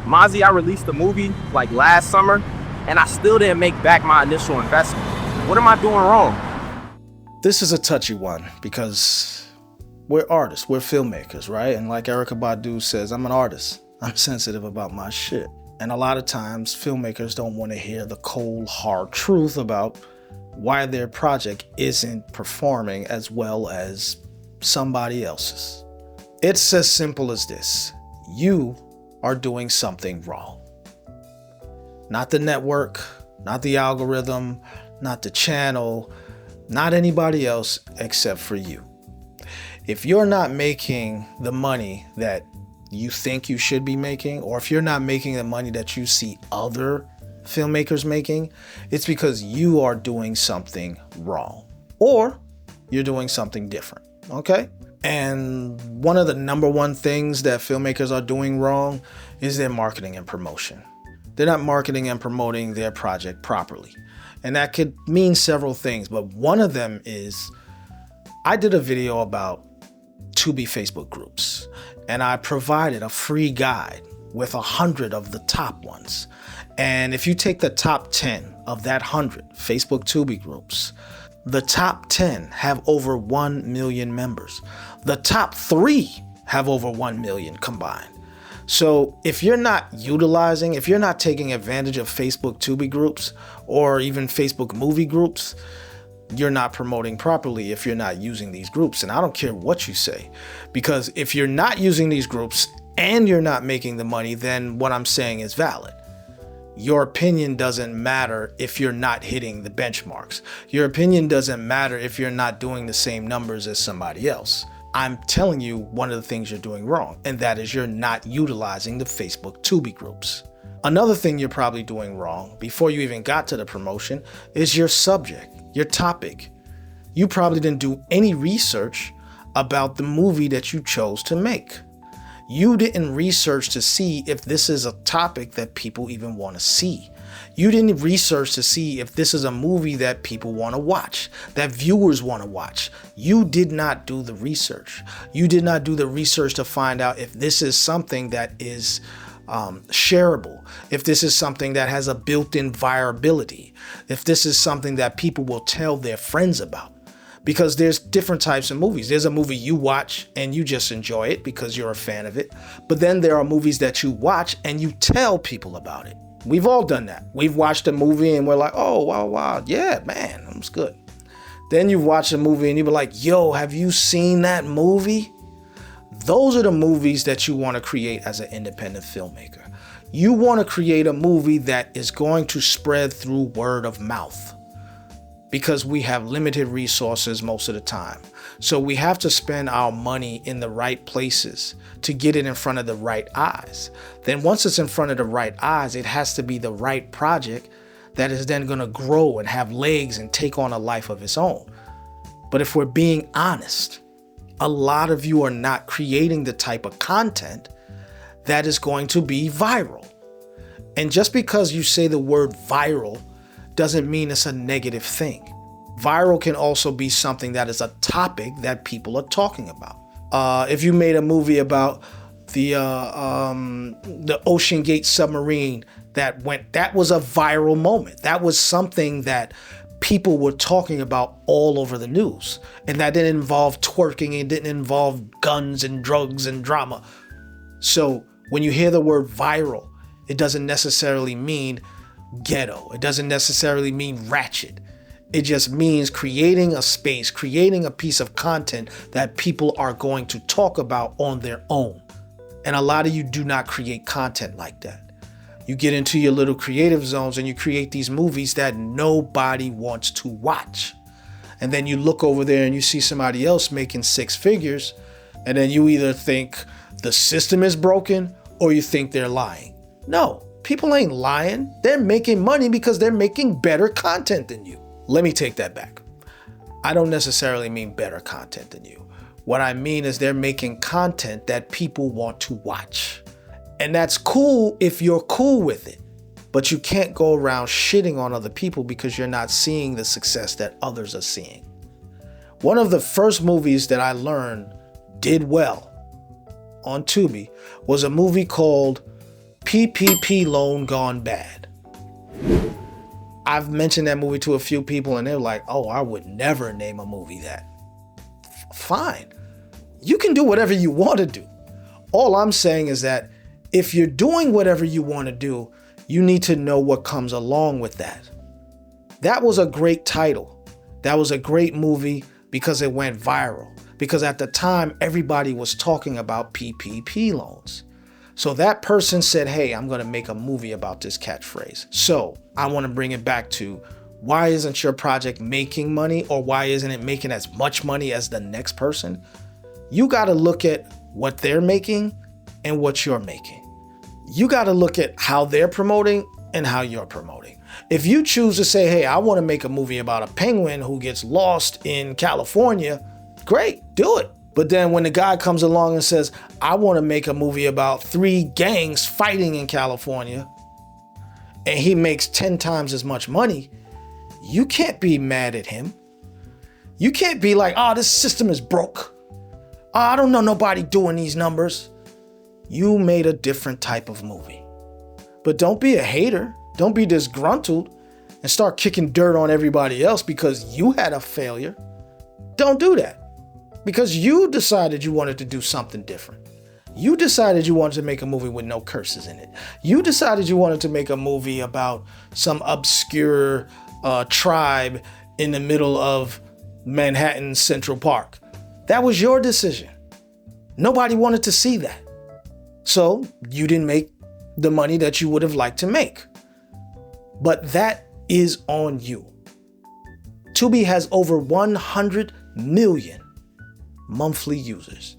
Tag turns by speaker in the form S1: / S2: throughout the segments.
S1: Mazi, I released a movie like last summer, and I still didn't make back my initial investment. What am I doing wrong?
S2: This is a touchy one because we're artists, we're filmmakers, right? And like Erykah Badu says, I'm an artist. I'm sensitive about my shit. And a lot of times filmmakers don't want to hear the cold, hard truth about why their project isn't performing as well as somebody else's. It's as simple as this. You are doing something wrong. Not the network, not the algorithm, not the channel, not anybody else except for you. If you're not making the money that you think you should be making, or if you're not making the money that you see other filmmakers making, it's because you are doing something wrong, or you're doing something different, okay? And one of the number one things that filmmakers are doing wrong is their marketing and promotion. They're not marketing and promoting their project properly. And that could mean several things, but one of them is, I did a video about Tubi Facebook groups, and I provided a free guide with 100 of the top ones. And if you take the top 10 of that 100 Facebook Tubi groups, the top 10 have over 1 million members. The top 3 have over 1 million combined. So if you're not utilizing, if you're not taking advantage of Facebook Tubi groups or even Facebook movie groups, you're not promoting properly if you're not using these groups. And I don't care what you say, because if you're not using these groups and you're not making the money, then what I'm saying is valid. Your opinion doesn't matter if you're not hitting the benchmarks. Your opinion doesn't matter if you're not doing the same numbers as somebody else. I'm telling you one of the things you're doing wrong, and that is you're not utilizing the Facebook Tubi groups. Another thing you're probably doing wrong before you even got to the promotion is your subject, your topic. You probably didn't do any research about the movie that you chose to make. You didn't research to see if this is a topic that people even want to see. You didn't research to see if this is a movie that people want to watch, that viewers want to watch. You did not do the research. You did not do the research to find out if this is something that is shareable, if this is something that has a built-in viability, if this is something that people will tell their friends about. Because there's different types of movies. There's a movie you watch and you just enjoy it because you're a fan of it. But then there are movies that you watch and you tell people about it. We've all done that. We've watched a movie and we're like, oh, wow, yeah, man, that was good. Then you've watched a movie and you were like, yo, have you seen that movie? Those are the movies that you want to create as an independent filmmaker. You want to create a movie that is going to spread through word of mouth, because we have limited resources most of the time. So we have to spend our money in the right places to get it in front of the right eyes. Then once it's in front of the right eyes, it has to be the right project that is then going to grow and have legs and take on a life of its own. But if we're being honest, a lot of you are not creating the type of content that is going to be viral. And just because you say the word viral doesn't mean it's a negative thing. Viral can also be something that is a topic that people are talking about. If you made a movie about the Ocean Gate submarine that was a viral moment. That was something that people were talking about all over the news. And that didn't involve twerking, it didn't involve guns and drugs and drama. So when you hear the word viral, it doesn't necessarily mean ghetto. It doesn't necessarily mean ratchet. It just means creating a space, creating a piece of content that people are going to talk about on their own. And a lot of you do not create content like that. You get into your little creative zones and you create these movies that nobody wants to watch. And then you look over there and you see somebody else making 6 figures, and then you either think the system is broken or you think they're lying. No. People ain't lying. They're making money because they're making better content than you. Let me take that back. I don't necessarily mean better content than you. What I mean is they're making content that people want to watch. And that's cool if you're cool with it. But you can't go around shitting on other people because you're not seeing the success that others are seeing. One of the first movies that I learned did well on Tubi was a movie called PPP loan gone bad. I've mentioned that movie to a few people and they're like, oh, I would never name a movie that. Fine. You can do whatever you want to do. All I'm saying is that if you're doing whatever you want to do, you need to know what comes along with that. That was a great title. That was a great movie because it went viral. Because at the time, everybody was talking about PPP loans. So that person said, hey, I'm going to make a movie about this catchphrase. So I want to bring it back to, why isn't your project making money, or why isn't it making as much money as the next person? You got to look at what they're making and what you're making. You got to look at how they're promoting and how you're promoting. If you choose to say, hey, I want to make a movie about a penguin who gets lost in California, great, do it. But then when the guy comes along and says, I want to make a movie about 3 gangs fighting in California, and he makes 10 times as much money, you can't be mad at him. You can't be like, oh, this system is broke. Oh, I don't know nobody doing these numbers. You made a different type of movie. But don't be a hater. Don't be disgruntled and start kicking dirt on everybody else because you had a failure. Don't do that. Because you decided you wanted to do something different. You decided you wanted to make a movie with no curses in it. You decided you wanted to make a movie about some obscure tribe in the middle of Manhattan Central Park. That was your decision. Nobody wanted to see that. So you didn't make the money that you would have liked to make. But that is on you. Tubi has over 100 million monthly users.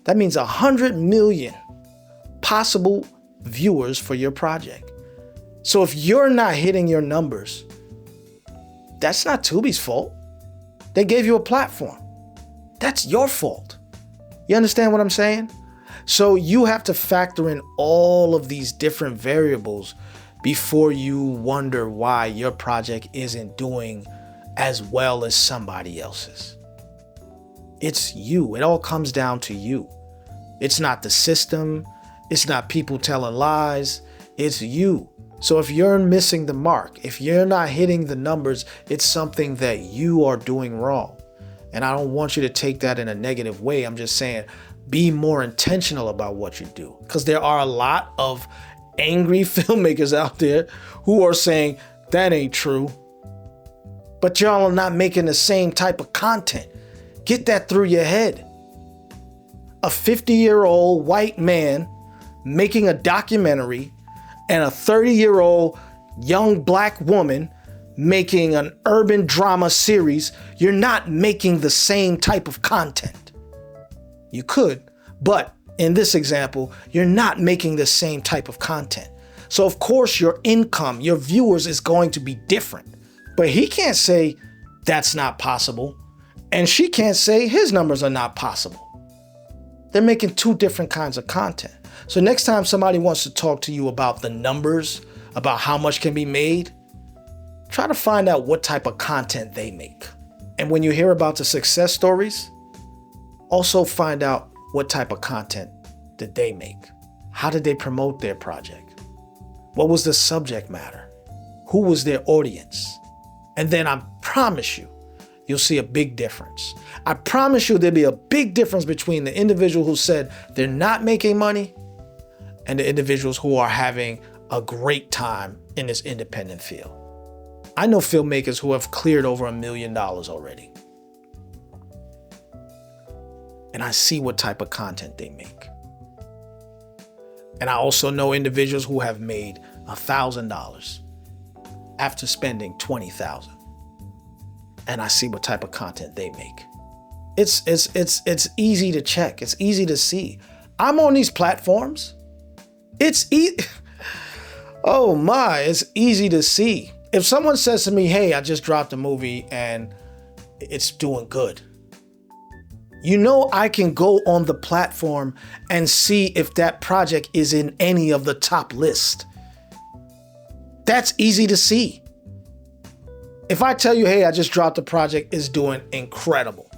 S2: That means 100 million possible viewers for your project. So if you're not hitting your numbers, that's not Tubi's fault. They gave you a platform. That's your fault. You understand what I'm saying? So you have to factor in all of these different variables before you wonder why your project isn't doing as well as somebody else's. It's you. It all comes down to you. It's not the system. It's not people telling lies. It's you. So if you're missing the mark, if you're not hitting the numbers, it's something that you are doing wrong. And I don't want you to take that in a negative way. I'm just saying, be more intentional about what you do. Because there are a lot of angry filmmakers out there who are saying, that ain't true. But y'all are not making the same type of content. Get that through your head. A 50-year-old white man making a documentary and a 30-year-old young black woman making an urban drama series, you're not making the same type of content. You could, but in this example, you're not making the same type of content. So of course your income, your viewers is going to be different. But he can't say that's not possible. And she can't say his numbers are not possible. They're making 2 different kinds of content. So next time somebody wants to talk to you about the numbers, about how much can be made, try to find out what type of content they make. And when you hear about the success stories, also find out what type of content did they make. How did they promote their project? What was the subject matter? Who was their audience? And then I promise you, you'll see a big difference. I promise you there'll be a big difference between the individual who said they're not making money and the individuals who are having a great time in this independent field. I know filmmakers who have cleared over $1 million already. And I see what type of content they make. And I also know individuals who have made $1,000 after spending $20,000. And I see what type of content they make. It's easy to check. It's easy to see. I'm on these platforms. It's easy to see. If someone says to me, hey, I just dropped a movie and it's doing good, you know, I can go on the platform and see if that project is in any of the top list. That's easy to see. If I tell you, hey, I just dropped a project, it's doing incredible.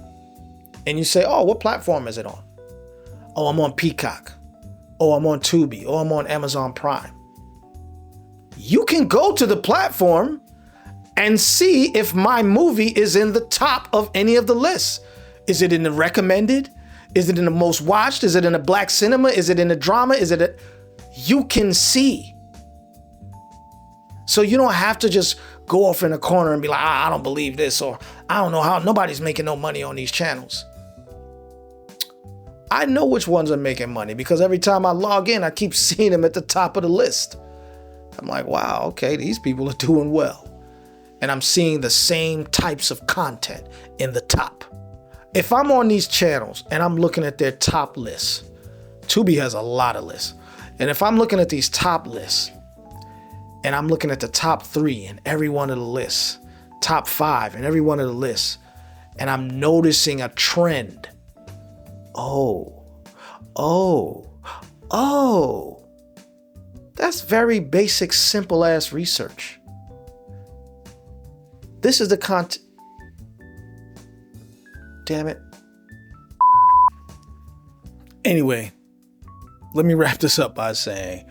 S2: And you say, oh, what platform is it on? Oh, I'm on Peacock. or I'm on Tubi, or I'm on Amazon Prime. You can go to the platform and see if my movie is in the top of any of the lists. Is it in the recommended? Is it in the most watched? Is it in the black cinema? Is it in the drama? You can see. So you don't have to just go off in a corner and be like, I don't believe this, or I don't know how nobody's making no money on these channels. I know which ones are making money because every time I log in, I keep seeing them at the top of the list. I'm like, wow, okay, these people are doing well. And I'm seeing the same types of content in the top. If I'm on these channels and I'm looking at their top lists, Tubi has a lot of lists. And if I'm looking at these top lists and I'm looking at the top 3 in every one of the lists, top 5 in every one of the lists, and I'm noticing a trend. That's very basic, simple ass research. This is the content. Damn it. Anyway, let me wrap this up by saying,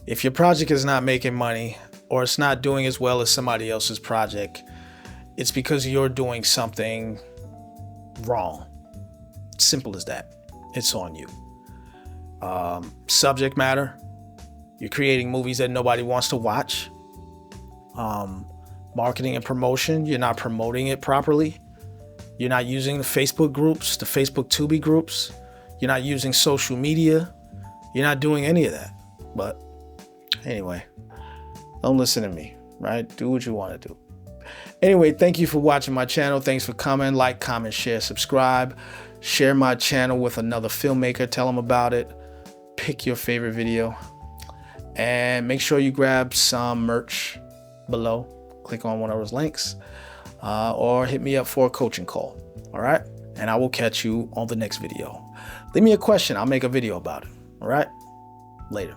S2: if your project is not making money or it's not doing as well as somebody else's project, it's because you're doing something wrong. Simple as that. It's on you. Subject matter. You're creating movies that nobody wants to watch. Marketing and promotion. You're not promoting it properly. You're not using the Facebook groups, the Facebook Tubi groups. You're not using social media. You're not doing any of that. But anyway, don't listen to me, right? Do what you want to do. Anyway, thank you for watching my channel. Thanks for coming. Like, comment, share, subscribe. Share my channel with another filmmaker. Tell them about it. Pick your favorite video. And make sure you grab some merch below. Click on one of those links. Or hit me up for a coaching call. All right? And I will catch you on the next video. Leave me a question. I'll make a video about it. All right? Later.